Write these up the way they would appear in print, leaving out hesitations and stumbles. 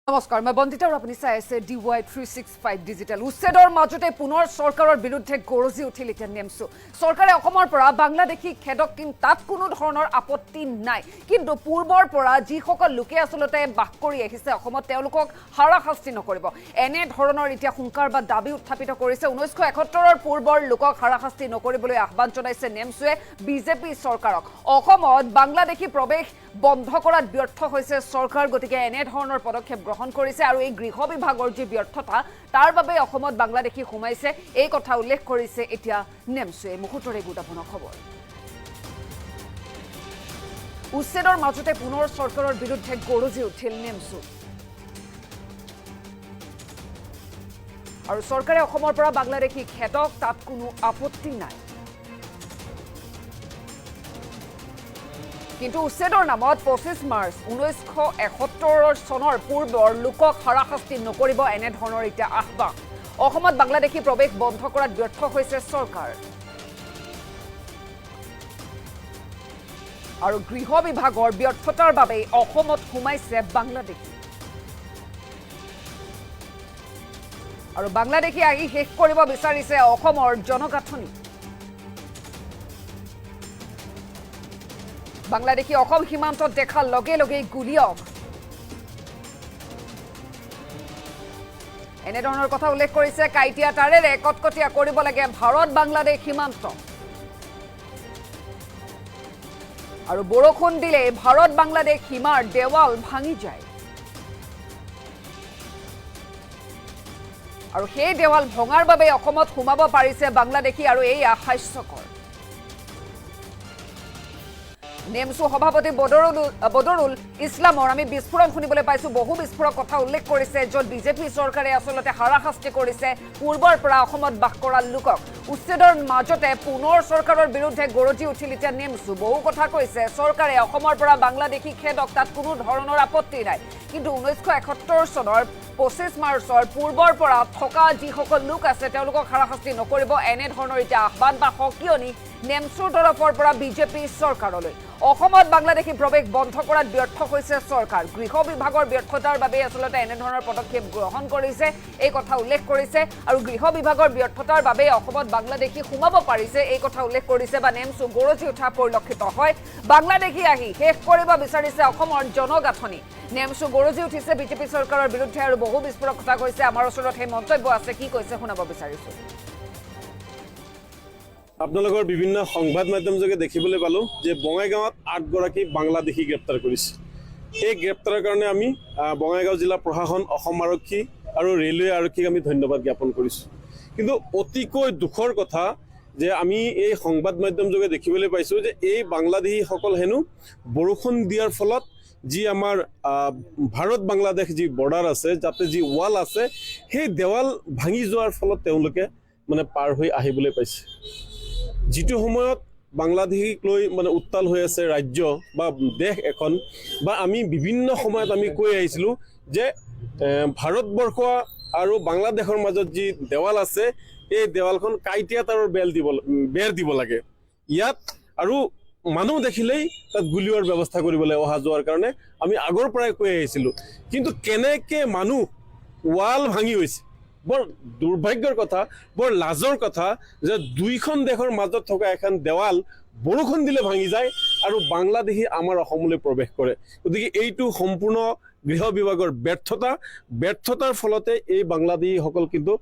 নমস্কাৰ মই বন্দিতা আৰু আপুনি চাই আছে DY 365 ডিজিটেল উচ্ছেদৰ মাজতে পুনৰ চৰকাৰৰ বিৰুদ্ধে গৰজি উঠিল এতিয়া নেমছু চৰকাৰে অসমৰ পৰা বাংলাদেশী খেদক কিন্তু তাত কোনো ধৰণৰ আপত্তি নাই কিন্তু পূৰ্বৰ পৰা যিসকল লোকে আসলতে বাস কৰি আহিছে অসমত তেওঁলোকক হাৰাশাস্তি নকৰিব এনে ধৰণৰ এতিয়া হুংকাৰ বা দাবী উত্থাপিত কৰিছে 1971ৰ পূৰ্বৰ লোকক হাৰাশাস্তি নকৰিবলৈ আহ্বান জনাইছে নেমছুৱে বিজেপি চৰকাৰক অসমত বাংলাদেশী প্ৰৱেশ বন্ধ কৰাত ব্যৰ্থ হৈছে চৰকাৰ গতিকে এনে ধৰণৰ পদক্ষেপ গ্ৰহণ কৰিছে আৰু এই গৃহ বিভাগৰ যি ব্যৰ্থতা তাৰ বাবে অসমত বাংলাদেশী সোমাইছে এই কথা উল্লেখ কৰিছে এতিয়া নেমছুৱে মুহূৰ্তৰে গুৰুত্বপূৰ্ণ খবৰ উচ্ছেদৰ মাজতে পুনৰ চৰকাৰৰ বিৰুদ্ধে গৰজি উঠিল নেমছু আৰু চৰকাৰে অসমৰ পৰা বাংলাদেশী খেদক তাত কোনো আপত্তি নাই কিন্তু উচ্ছেদৰ নামত 25 মাৰ্চ 1971 চনৰ পূৰ্বৰ লোকক হাৰাশাস্তি নকৰিব এনে ধৰণৰ এতিয়া আহ্বান অসমত বাংলাদেশী প্ৰৱেশ বন্ধ কৰাত ব্যৰ্থ হৈছে চৰকাৰ আৰু গৃহ বিভাগৰ ব্যৰ্থতাৰ বাবে অসমত সোমাইছে বাংলাদেশী আৰু বাংলাদেশী আহি শেষ কৰিব বিচাৰিছে অসমৰ জনগাঁথনি বাংলাদেশী অসম সীমান্তত দেখা লগে লগে গুলিয়ক এনে ধৰণৰ কথা উল্লেখ কৰিছে কাইটিয়া তাৰেৰে কটকটীয়া কৰিব লাগে ভাৰত বাংলাদেশ সীমান্ত আৰু বৰষুণ দিলে ভাৰত বাংলাদেশ সীমাৰ দেৱাল ভাঙি যায় আৰু সেই দেৱাল ভঙাৰ বাবে অসমত সোমাব পাৰিছে বাংলাদেশী আৰু এই হাস্যকৰ নেমছু সভাপতি বদৰুল ইছলামৰ আমি বিস্ফোৰণ শুনিবলৈ পাইছো বহু বিস্ফোৰক কথা উল্লেখ কৰিছে য'ত বিজেপি চৰকাৰে আসলতে হাৰাশাস্তি কৰিছে পূৰ্বৰ পৰা অসমত বাস কৰা লোকক উচ্ছেদৰ মাজতে পুনৰ চৰকাৰৰ বিৰুদ্ধে গৰজি উঠিল এতিয়া নেমছু বহু কথা কৈছে চৰকাৰে অসমৰ পৰা বাংলাদেশী খেদক তাত কোনো ধৰণৰ আপত্তি নাই কিন্তু 1971 চনৰ 25 মাৰ্চৰ পূৰ্বৰ পৰা থকা যিসকল লোক আছে তেওঁলোকক হাৰাশাস্তি নকৰিব এনে ধৰণৰ এতিয়া আহ্বান বা সকিয়নি নেমছুৰ তৰফৰ পৰা বিজেপি চৰকাৰলৈ অসমত বাংলাদেশী প্ৰৱেশ বন্ধ কৰাত ব্যৰ্থ হৈছে চৰকাৰ গৃহ বিভাগৰ ব্যৰ্থতাৰ বাবে আসলতে এনে ধৰণৰ পদক্ষেপ গ্ৰহণ কৰিছে এই কথা উল্লেখ কৰিছে আৰু গৃহ বিভাগৰ ব্যৰ্থতাৰ বাবে অসমত বাংলাদেশী সোমাব পাৰিছে এই কথা উল্লেখ কৰিছে বা নেমছু গৰজি উঠা পৰিলক্ষিত হয় বাংলাদেশী আহি শেষ কৰিব বিচাৰিছে অসমৰ জনগাঁথনি নেমছু গৰজি উঠিছে বিজেপি চৰকাৰৰ বিৰুদ্ধে আৰু বহু বিস্ফোৰক কথা কৈছে আমাৰ ওচৰত সেই মন্তব্য আছে কি কৈছে শুনাব বিচাৰিছো আপোনালোকৰ বিভিন্ন সংবাদ মাধ্যম যোগে দেখিবলৈ পালো যে বঙাইগাঁৱত 8 গৰাকী বাংলাদেশী গ্ৰেপ্তাৰ কৰিছে এই গ্ৰেপ্তাৰৰ কাৰণে আমি বঙাইগাঁও জিলা প্ৰশাসন অসম আৰক্ষী আৰু ৰেলৱে আৰক্ষীক আমি ধন্যবাদ জ্ঞাপন কৰিছো কিন্তু অতিকৈ দুখৰ কথা যে আমি এই সংবাদ মাধ্যম যোগে দেখিবলৈ পাইছো যে এই বাংলাদেশী সকল হেনু বৰষুণ দিয়াৰ ফলত যি আমাৰ ভাৰত বাংলাদেশ যি বৰ্ডাৰ আছে যাতে যি ওয়াল আছে সেই দেৱাল ভাঙি যোৱাৰ ফলত তেওঁলোকে মানে পাৰ হৈ আহিবলৈ পাইছে যিটো সময়ত বাংলাদেশীক লৈ মানে উত্তাল হৈ আছে ৰাজ্য বা দেশ এখন বা আমি বিভিন্ন সময়ত আমি কৈ আহিছিলোঁ যে ভাৰতবৰ্ষ আৰু বাংলাদেশৰ মাজত যি দেৱাল আছে এই দেৱালখন কাইটিয়া তাৰৰ বেৰ দিব লাগে ইয়াত আৰু মানুহ দেখিলেই তাত গুলিওৱাৰ ব্যৱস্থা কৰিবলৈ অহা যোৱাৰ কাৰণে আমি আগৰ পৰাই কৈ আহিছিলোঁ কিন্তু কেনেকৈ মানুহ ওয়াল ভাঙি গৈছে বৰ দুৰ্ভাগ্যৰ কথা বৰ লাজৰ কথা যে দুইখন দেশৰ মাজত থকা এখন দেৱাল বৰষুণ দিলে ভাঙি যায় আৰু বাংলাদেশী আমাৰ অসমলৈ প্ৰৱেশ কৰে গতিকে এইটো সম্পূৰ্ণ গৃহ বিভাগৰ ব্যৰ্থতাৰ ফলতে এই বাংলাদেশীসকল কিন্তু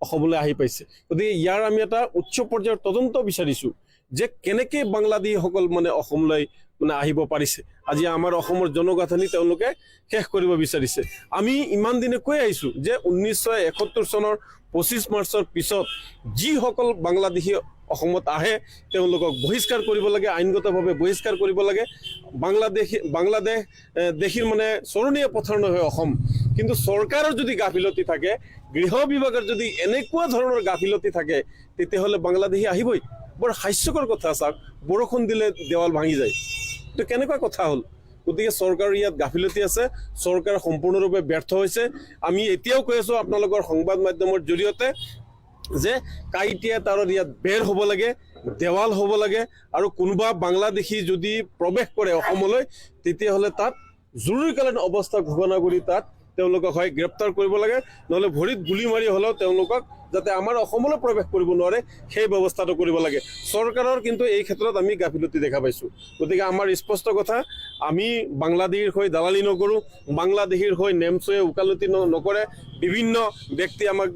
অসমলৈ আহি পাইছে গতিকে ইয়াৰ আমি এটা উচ্চ পৰ্যায়ৰ তদন্ত বিচাৰিছোঁ যে কেনেকৈ বাংলাদেশীসকল মানে অসমলৈ মানে আহিব পাৰিছে আজি আমাৰ অসমৰ জনগাঁথনি তেওঁলোকে শেষ কৰিব বিচাৰিছে আমি ইমান দিনে কৈ আহিছোঁ যে 1971 চনৰ 25 মাৰ্চৰ পিছত যিসকল বাংলাদেশী অসমত আহে তেওঁলোকক বহিষ্কাৰ কৰিব লাগে আইনগতভাৱে বহিষ্কাৰ কৰিব লাগে বাংলাদেশীৰ মানে চৰণীয়া পথাৰ নহয় অসম কিন্তু চৰকাৰৰ যদি গাফিলতি থাকে গৃহ বিভাগৰ যদি এনেকুৱা ধৰণৰ গাফিলতি থাকে তেতিয়াহ'লে বাংলাদেশী আহিবই বৰ হাস্যকৰ কথা চাওক বৰষুণ দিলে দেৱাল ভাঙি যায় তো কেনেকুৱা কথা হ'ল গতিকে চৰকাৰৰ ইয়াত গাফিলতি আছে চৰকাৰ সম্পূৰ্ণৰূপে ব্যৰ্থ হৈছে আমি এতিয়াও কৈ আছোঁ আপোনালোকৰ সংবাদ মাধ্যমৰ জৰিয়তে যে কাইটিয়া তাৰৰ ইয়াত বেৰ হ'ব লাগে দেৱাল হ'ব লাগে আৰু কোনোবা বাংলাদেশী যদি প্ৰৱেশ কৰে অসমলৈ তেতিয়াহ'লে তাত জৰুৰীকালীন অৱস্থা ঘোষণা কৰি তাত তেওঁলোকক হয় গ্ৰেপ্তাৰ কৰিব লাগে, নহ'লে ভৰিত গুলি মাৰি হ'লেও তেওঁলোকক যাতে আমাৰ অসমলৈ প্ৰৱেশ কৰিব নোৱাৰে সেই ব্যৱস্থাটো কৰিব লাগে। চৰকাৰৰ কিন্তু এই ক্ষেত্ৰত আমি গাফিলতি দেখা পাইছোঁ। গতিকে আমাৰ স্পষ্ট কথা, আমি বাংলাদেশীৰ হৈ দালালি নকৰোঁ, বাংলাদেশীৰ হৈ নেমচয়ে ওকালতি নকৰে। বিভিন্ন ব্যক্তি আমাক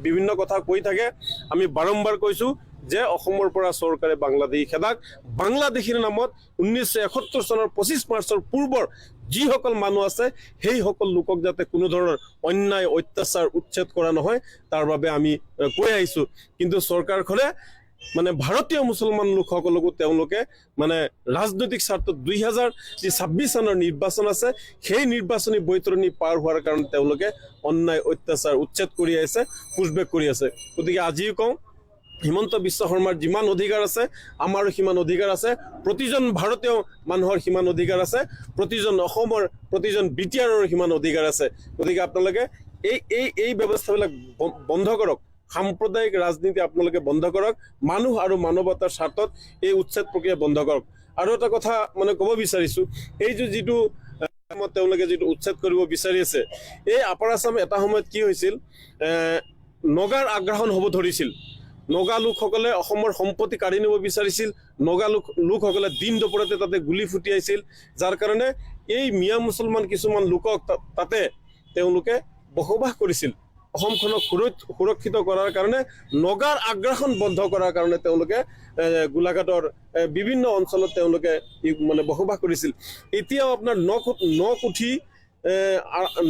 বিভিন্ন কথা কৈ থাকে, আমি বাৰম্বাৰ কৈছোঁ যে অসমৰ পৰা চৰকাৰে বাংলাদেশী খেদাক। বাংলাদেশীৰ নামত 1971 চনৰ 25 মাৰ্চৰ পূৰ্বৰ যিসকল মানুহ আছে সেইসকল লোকক যাতে কোনো ধৰণৰ অন্যায় অত্যাচাৰ উচ্ছেদ কৰা নহয় তাৰ বাবে আমি কৈ আহিছোঁ। কিন্তু চৰকাৰখনে মানে ভাৰতীয় মুছলমান লোকসকলকো তেওঁলোকে মানে ৰাজনৈতিক স্বাৰ্থত 2026 চনৰ নিৰ্বাচন আছে, সেই নিৰ্বাচনী বৈতৰণি পাৰ হোৱাৰ কাৰণে তেওঁলোকে অন্যায় অত্যাচাৰ উচ্ছেদ কৰি আহিছে, পুছবেক কৰি আছে। গতিকে আজিও কওঁ, হিমন্ত বিশ্ব শৰ্মাৰ যিমান অধিকাৰ আছে আমাৰো সিমান অধিকাৰ আছে, প্ৰতিজন ভাৰতীয় মানুহৰ সিমান অধিকাৰ আছে, প্ৰতিজন অসমৰ প্ৰতিজন বিটিআৰৰ সিমান অধিকাৰ আছে। গতিকে আপোনালোকে এই ব্যৱস্থাবিলাক বন্ধ কৰক, সাম্প্ৰদায়িক ৰাজনীতি আপোনালোকে বন্ধ কৰক, মানুহ আৰু মানৱতাৰ স্বাৰ্থত এই উচ্ছেদ প্ৰক্ৰিয়া বন্ধ কৰক। আৰু এটা কথা মানে ক'ব বিচাৰিছোঁ, এই যিটো তেওঁলোকে যিটো উচ্ছেদ কৰিব বিচাৰি আছে, এই আপাৰ আছাম এটা সময়ত কি হৈছিল, নগাৰ আগ্ৰাসন হ'ব ধৰিছিল। নগা লোকসকলে অসমৰ সম্পত্তি কাঢ়ি নিব বিচাৰিছিল, নগা লোকসকলে দিন দুপৰতে তাতে গুলি ফুটিয়াইছিল, যাৰ কাৰণে এই মিয়া মুছলমান কিছুমান লোকক তাতে তেওঁলোকে বসবাস কৰিছিল। অসমখনক সুৰক্ষিত কৰাৰ কাৰণে, নগাৰ আগ্ৰাসন বন্ধ কৰাৰ কাৰণে তেওঁলোকে গোলাঘাটৰ বিভিন্ন অঞ্চলত তেওঁলোকে মানে বসবাস কৰিছিল। এতিয়াও আপোনাৰ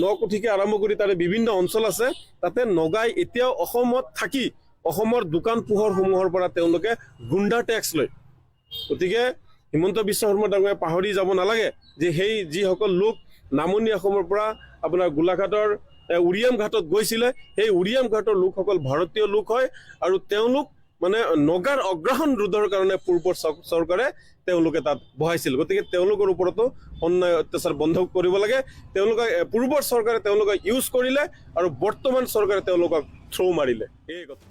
নকুঠিকে আৰম্ভ কৰি তাৰে বিভিন্ন অঞ্চল আছে, তাতে নগাই এতিয়াও অসমত থাকি অসমৰ দোকান পোহৰসমূহৰ পৰা তেওঁলোকে গুণ্ডা টেক্স লয়। গতিকে হিমন্ত বিশ্ব শৰ্মা ডাঙৰীয়াই পাহৰি যাব নালাগে যে সেই যিসকল লোক নামনি অসমৰ পৰা আপোনাৰ গোলাঘাটৰ উৰিয়াম ঘাটত গৈছিলে, সেই উৰিয়াম ঘাটৰ লোকসকল ভাৰতীয় লোক হয়, আৰু তেওঁলোক মানে নগাৰ অগ্ৰাসন ৰোধৰ কাৰণে পূৰ্বৰ চৰকাৰে তেওঁলোকে তাত বহাইছিল। গতিকে তেওঁলোকৰ ওপৰতো অন্যায় অত্যাচাৰ বন্ধ কৰিব লাগে। তেওঁলোকে পূৰ্বৰ চৰকাৰে তেওঁলোকক ইউজ কৰিলে আৰু বৰ্তমান চৰকাৰে তেওঁলোকক থ্ৰ' মাৰিলে, এই কথা।